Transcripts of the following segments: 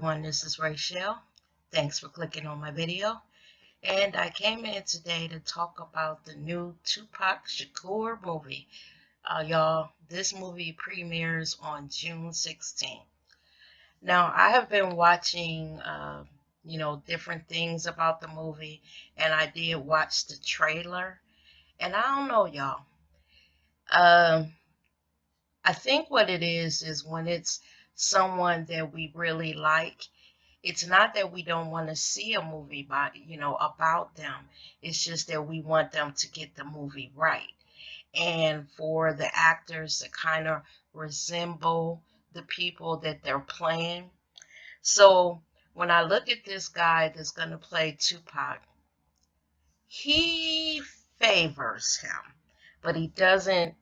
everyone, this is Rachel. Thanks for clicking on my video. And I came in today to talk about the new Tupac Shakur movie. Y'all, this movie premieres on June 16th. Now, I have been watching, different things about the movie, and I did watch the trailer. And I don't know, y'all. Um, I think what it is when it's someone that we really like. It's not that we don't want to see a movie about them. It's just that we want them to get the movie right. And for the actors to kind of resemble the people that they're playing. So when I look at this guy that's going to play Tupac, he favors him, but he doesn't,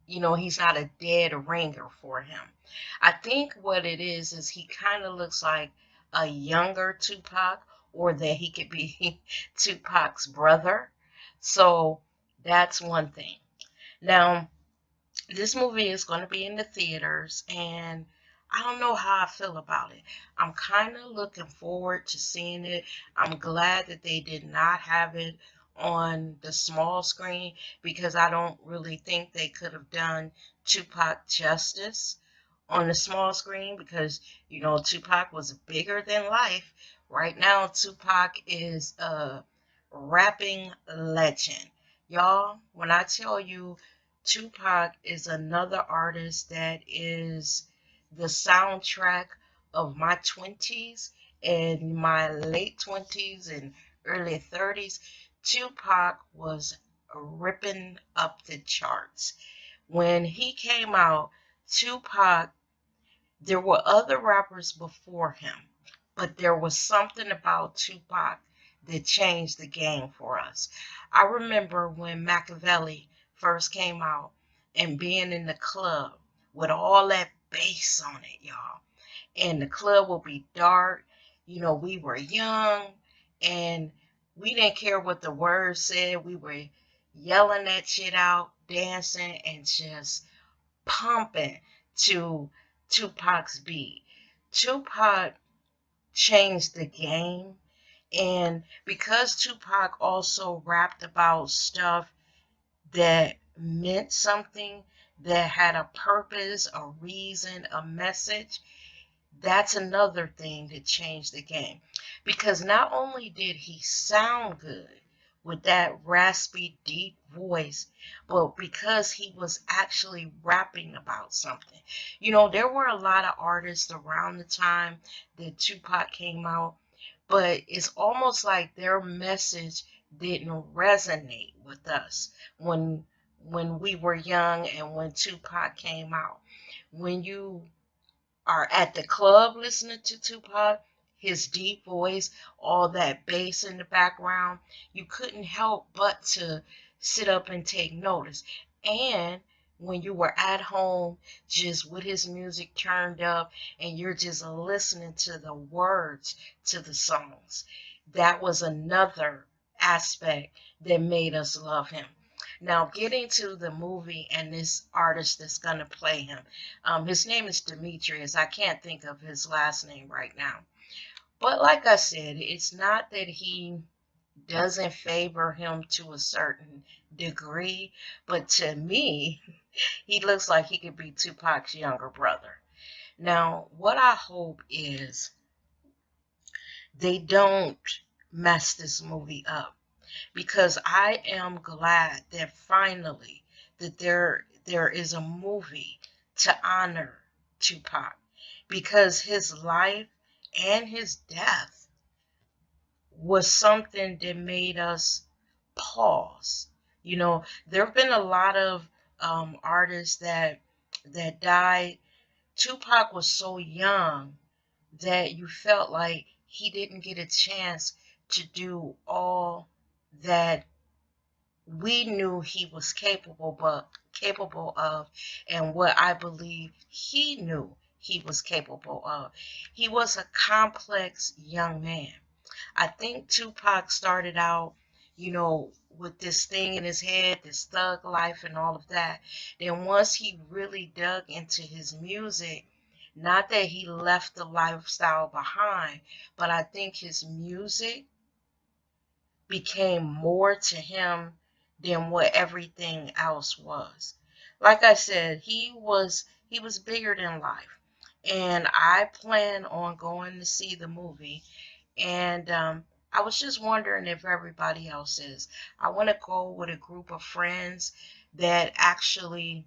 he's not a dead ringer for him. I think what it is he kind of looks like a younger Tupac, or that he could be Tupac's brother. So that's one thing. Now, this movie is going to be in the theaters, and I don't know how I feel about it. I'm kind of looking forward to seeing it. I'm glad that they did not have it on the small screen, because I don't really think they could have done Tupac justice on the small screen, because Tupac was bigger than life. Right now Tupac is a rapping legend. Y'all, when I tell you Tupac is another artist that is the soundtrack of my 20s and my late 20s and early 30s. Tupac was ripping up the charts. When he came out, Tupac, there were other rappers before him, but there was something about Tupac that changed the game for us. I remember when Machiavelli first came out and being in the club with all that bass on it, y'all. And the club will be dark. We were young and we didn't care what the words said. We were yelling that shit out, dancing, and just pumping to Tupac's beat. Tupac changed the game. And because Tupac also rapped about stuff that meant something, that had a purpose, a reason, a message, that's another thing that changed the game. Because not only did he sound good with that raspy, deep voice, but because he was actually rapping about something. There were a lot of artists around the time that Tupac came out, but it's almost like their message didn't resonate with us when we were young and when Tupac came out. When you are at the club listening to Tupac, his deep voice, all that bass in the background, you couldn't help but to sit up and take notice. And when you were at home just with his music turned up and you're just listening to the words to the songs, that was another aspect that made us love him. Now, getting to the movie and this artist that's going to play him. His name is Demetrius. I can't think of his last name right now. But like I said, it's not that he doesn't favor him to a certain degree, but to me, he looks like he could be Tupac's younger brother. Now, what I hope is they don't mess this movie up, because I am glad that finally that there is a movie to honor Tupac, because his life and his death was something that made us pause. There have been a lot of artists that died. Tupac was so young that you felt like he didn't get a chance to do all that we knew he was capable of, and what I believe he knew he was capable of. He was a complex young man. I think Tupac started out, with this thing in his head, this thug life and all of that. Then once he really dug into his music, Not that he left the lifestyle behind, but I think his music became more to him than what everything else was. Like I said, he was bigger than life. And I plan on going to see the movie. And I was just wondering if everybody else is. I want to go with a group of friends that actually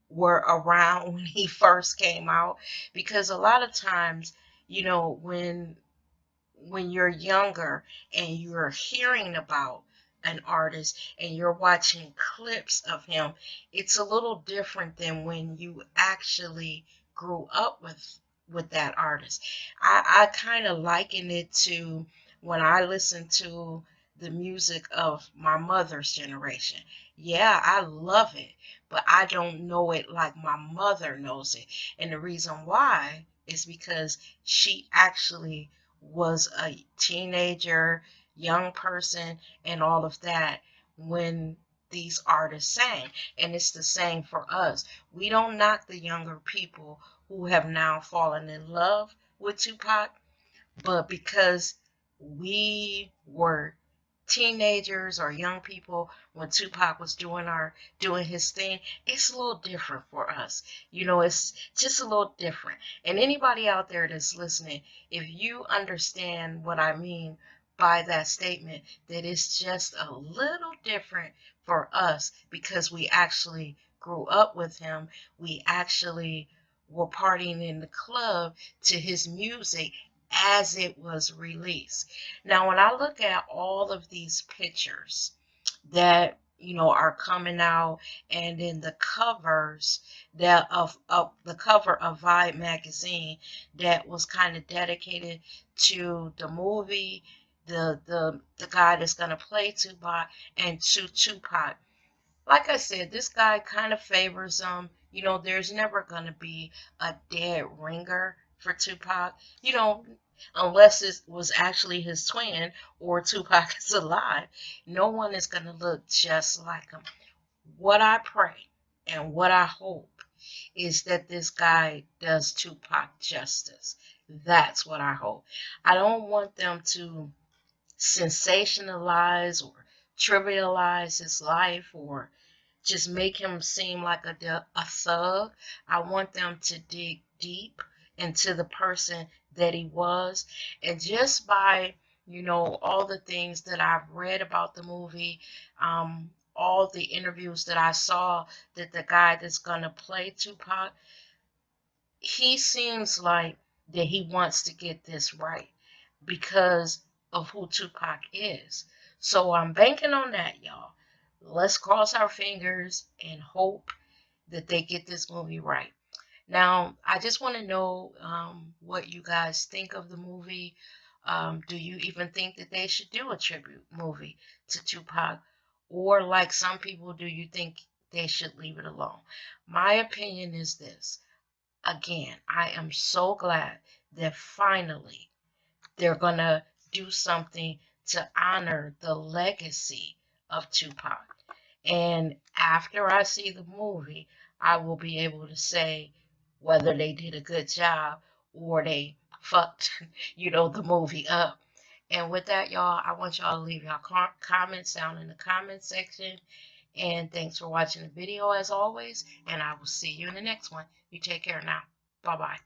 were around when he first came out, because a lot of times, when you're younger and you're hearing about an artist and you're watching clips of him, it's a little different than when you actually grew up with that artist. I kind of liken it to when I listen to the music of my mother's generation. Yeah, I love it, but I don't know it like my mother knows it. And the reason why is because she actually was a teenager, young person, and all of that when these artists sang. And it's the same for us. We don't knock the younger people who have now fallen in love with Tupac, but because we were teenagers or young people when Tupac was doing his thing, it's a little different for us. It's just a little different. And anybody out there that's listening, if you understand what I mean by that statement, that it's just a little different for us because we actually grew up with him. We actually were partying in the club to his music as it was released. Now, when I look at all of these pictures that are coming out, and in the covers that of the cover of Vibe magazine that was kind of dedicated to the movie, the guy that's gonna play Tupac, and to Tupac. Like I said, this guy kind of favors him. There's never going to be a dead ringer for Tupac, unless it was actually his twin or Tupac is alive. No one is going to look just like him. What I pray and what I hope is that this guy does Tupac justice. That's what I hope. I don't want them to sensationalize or trivialize his life or just make him seem like a thug. I want them to dig deep into the person that he was. And just by, all the things that I've read about the movie, all the interviews that I saw, that the guy that's going to play Tupac, he seems like that he wants to get this right because of who Tupac is. So I'm banking on that, y'all. Let's cross our fingers and hope that they get this movie right. Now, I just want to know what you guys think of the movie. Do you even think that they should do a tribute movie to Tupac? Or, like some people, do you think they should leave it alone? My opinion is this. Again, I am so glad that finally they're going to do something to honor the legacy of Tupac. And after I see the movie, I will be able to say whether they did a good job or they fucked, the movie up. And with that, y'all, I want y'all to leave your comments down in the comment section. And thanks for watching the video as always. And I will see you in the next one. You take care now. Bye-bye.